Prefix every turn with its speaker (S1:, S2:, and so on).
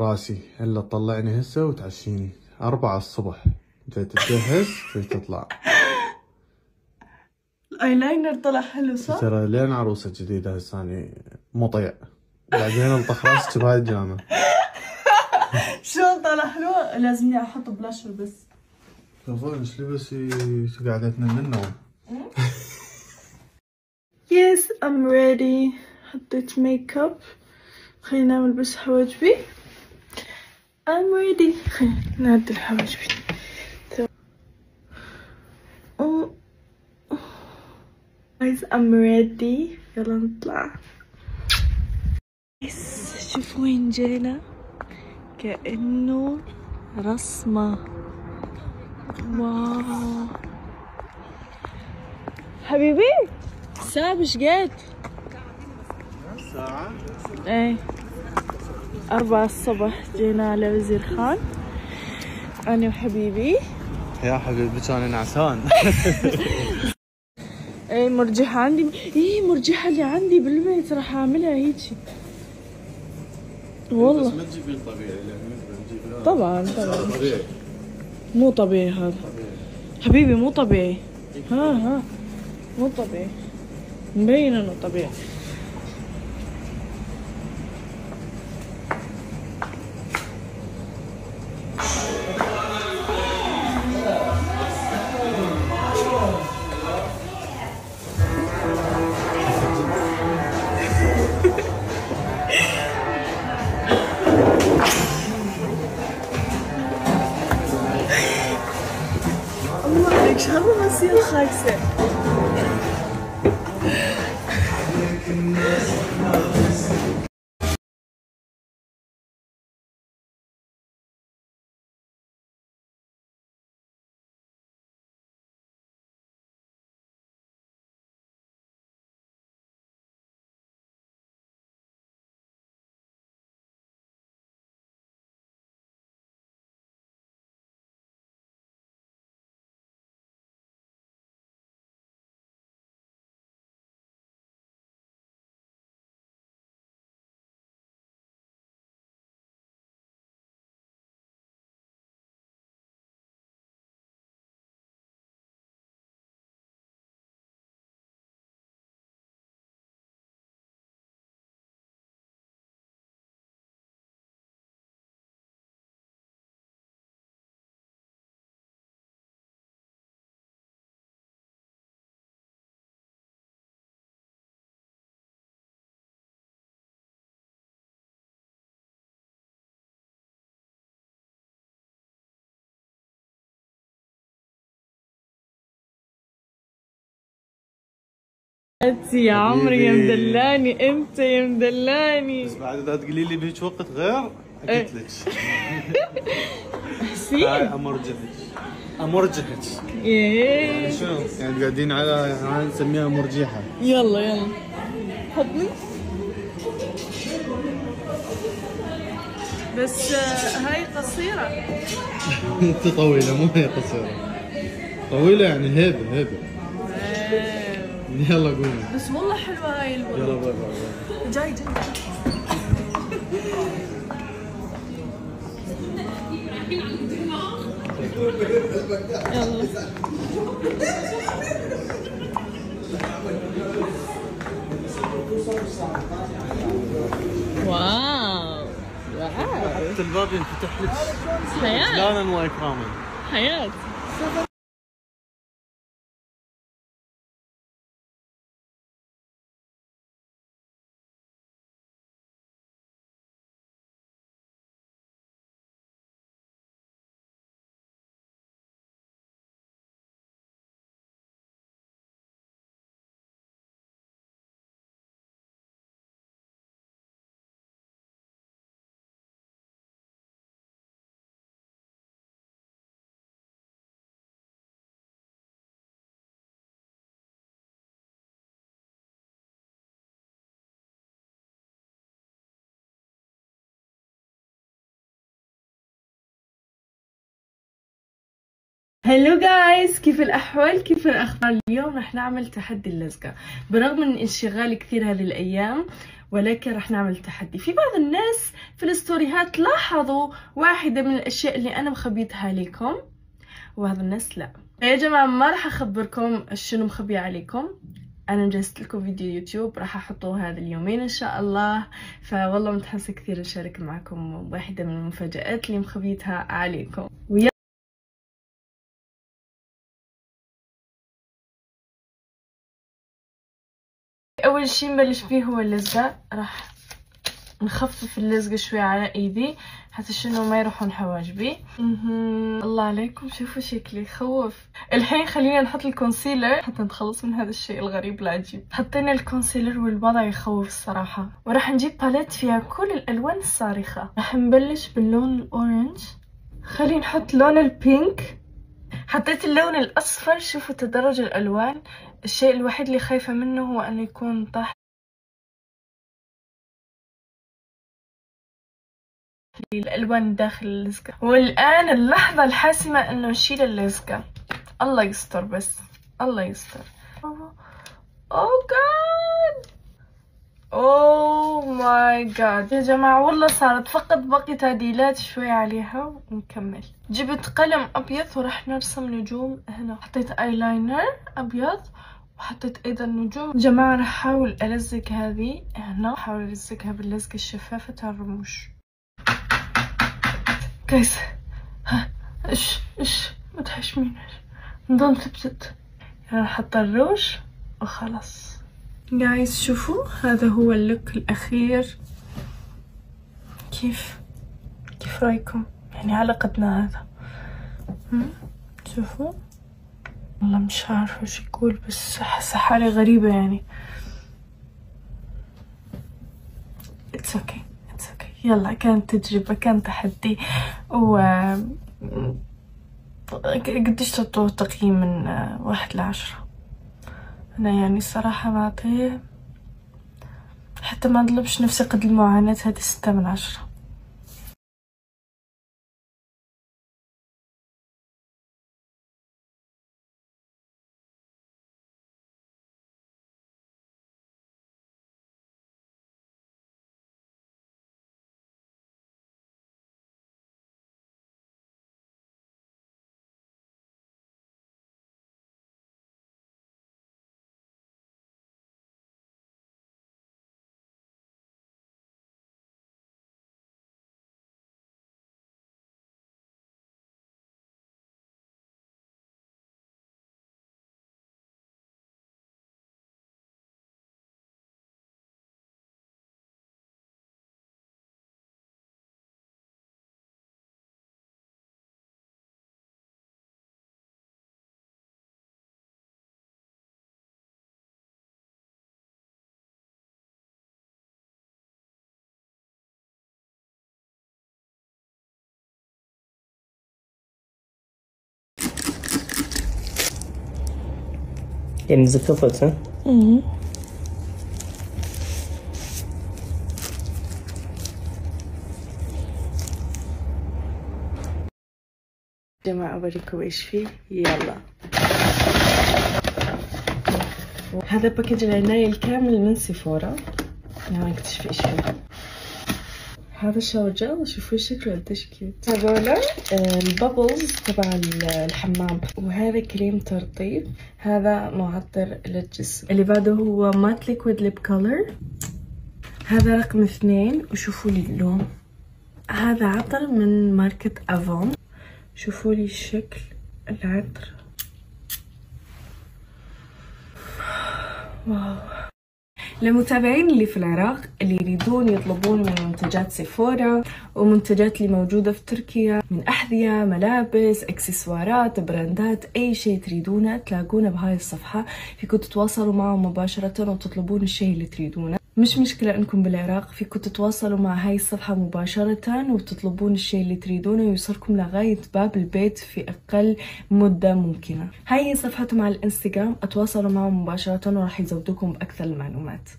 S1: راسي الا تطلعني هسه وتعشيني 4 الصبح. جاي تتجهز جاي تطلع.
S2: الايلاينر طلع حلو صح؟
S1: ترى لين عروسة جديدة هسه اني مطيع. بعدين الطخ راسك بهاي الجامة.
S2: شلون طلع حلو؟ لازمني احط بلاشر بس.
S1: كفو ايش لبسي قاعدة تنام من النوم.
S2: Yes I'm ready. حطيت ميك اب. خلينا نعمل بس حواجبي. I'm ready. خلينا نعدل حواجبي. Guys I'm ready. يلا نطلع. شوفوا وين جينا. كأنه رسمة. واو حبيبي الساعة بش قد؟
S1: ساعة؟
S2: ايه 4 الصبح جينا على وزير خان أنا وحبيبي.
S1: يا حبيبي انا نعسان.
S2: ايه مرجحة عندي. ايه مرجحة اللي عندي بالبيت راح اعملها هيجي والله.
S1: بس ما تجيبين طبيعي لان
S2: طبعا
S1: طبيعي.
S2: مو طبيعي هذا حبيبي مو طبيعي. ها مو طبيعي مبين انه طبيعي. الله عليك شهر بصير خايسة. يا عمري يا مدلاني انت يا مدلاني.
S1: بس بعد اذا تقولي لي بهيج وقت غير قلت لك.
S2: حسين
S1: امرجحك.
S2: ايه
S1: شنو يعني قاعدين على نسميها مرجيحه.
S2: يلا حطني. بس هاي قصيرة.
S1: انت طويله مو هي قصيره. طويله يعني هيبه. يلا قومي.
S2: بس والله حلوة هاي البلوزة.
S1: يلا باي باي.
S2: جاي يلا واو
S1: حتى الباب ينفتح لك
S2: حياة
S1: اجلالا واكراما.
S2: حياة. هلو جايز كيف الأحوال كيف الأخبار؟ اليوم رح نعمل تحدي اللزقة برغم من انشغالي كثير هذه الأيام ولكن راح نعمل تحدي. في بعض الناس في الستوريهات لاحظوا واحدة من الأشياء اللي أنا مخبيتها لكم، وبعض الناس لا. يا جماعة ما راح أخبركم شنو مخبية عليكم، أنا مجهزت لكم فيديو يوتيوب راح أحطه هذا اليومين إن شاء الله. فوالله متحمسة كثير أشارك معكم واحدة من المفاجآت اللي مخبيتها عليكم. أول شي نبلش فيه هو اللزقة. راح نخفف اللزقة شوي على ايدي حتى شنو ما يروحون حواجبي. الله عليكم شوفوا شكلي يخوف. الحين خلينا نحط الكونسيلر حتى نتخلص من هذا الشيء الغريب العجيب. حطينا الكونسيلر والوضع يخوف الصراحة. وراح نجيب باليت فيها كل الالوان الصارخة. راح نبلش باللون الاورنج، خلينا نحط لون البينك، حطيت اللون الاصفر. شوفوا تدرج الالوان. الشيء الوحيد اللي خايفة منه هو انه يكون طاح الالوان داخل اللزقة. والان اللحظة الحاسمة انه نشيل اللزقة. الله يستر بس، الله يستر. اوه جاد، اوه ماي جاد يا جماعة والله صارت فقط بقي تعديلات شوي عليها ونكمل. جبت قلم ابيض وراح نرسم نجوم هنا. حطيت ايلاينر ابيض وحطيت ايضا نجوم. جماعة راح احاول الزق هذه هنا، احاول الزقها باللزقة الشفافة تاع الرموش. جايز ها ايش ما تحشمينش، نضل ثبتت. يعني نحط الروج وخلاص. جايز شوفوا هذا هو اللوك الاخير. كيف رايكم؟ يعني على قدنا هذا. شوفوا والله مش عارفه ايش يقول، بس حاسه حالي غريبه يعني. اتس اوكي. يلا كانت تجربة، كان تحدي. و قديش تعطوه تقييم من 1 ل10؟ أنا يعني الصراحة بعطيه، حتى ما أطلبش نفسي قد المعاناة، هذه 6/10.
S3: يعني زكفت ها؟
S2: جماعة أوريكم إيش فيه. يلا هذا باكج العناية الكامل من سيفورا. نعم نكتشف إيش فيه. هذا شاور جل، شوفوا شكله قديش كيوت. هذولا البابلز تبع الحمام، وهذا كريم ترطيب، هذا معطر للجسم. اللي بعده هو مات ليكويد ليب كولر، هذا رقم 2. وشوفوا لي اللون، هذا عطر من ماركة افون. شوفوا لي شكل العطر، واو. للمتابعين اللي في العراق اللي يريدون يطلبون من منتجات سيفورا ومنتجات اللي موجودة في تركيا من أحذية، ملابس، اكسسوارات، براندات، أي شيء تريدونه تلاقونه بهاي الصفحة. فيكم تتواصلوا معهم مباشرة وتطلبون الشيء اللي تريدونه. مش مشكلة انكم بالعراق، فيكم تتواصلوا مع هاي الصفحة مباشرة وتطلبون الشيء اللي تريدونه ويوصلكم لغاية باب البيت في اقل مدة ممكنة. هاي صفحتهم على الانستغرام، اتواصلوا معهم مباشرة وراح يزودوكم باكثر المعلومات.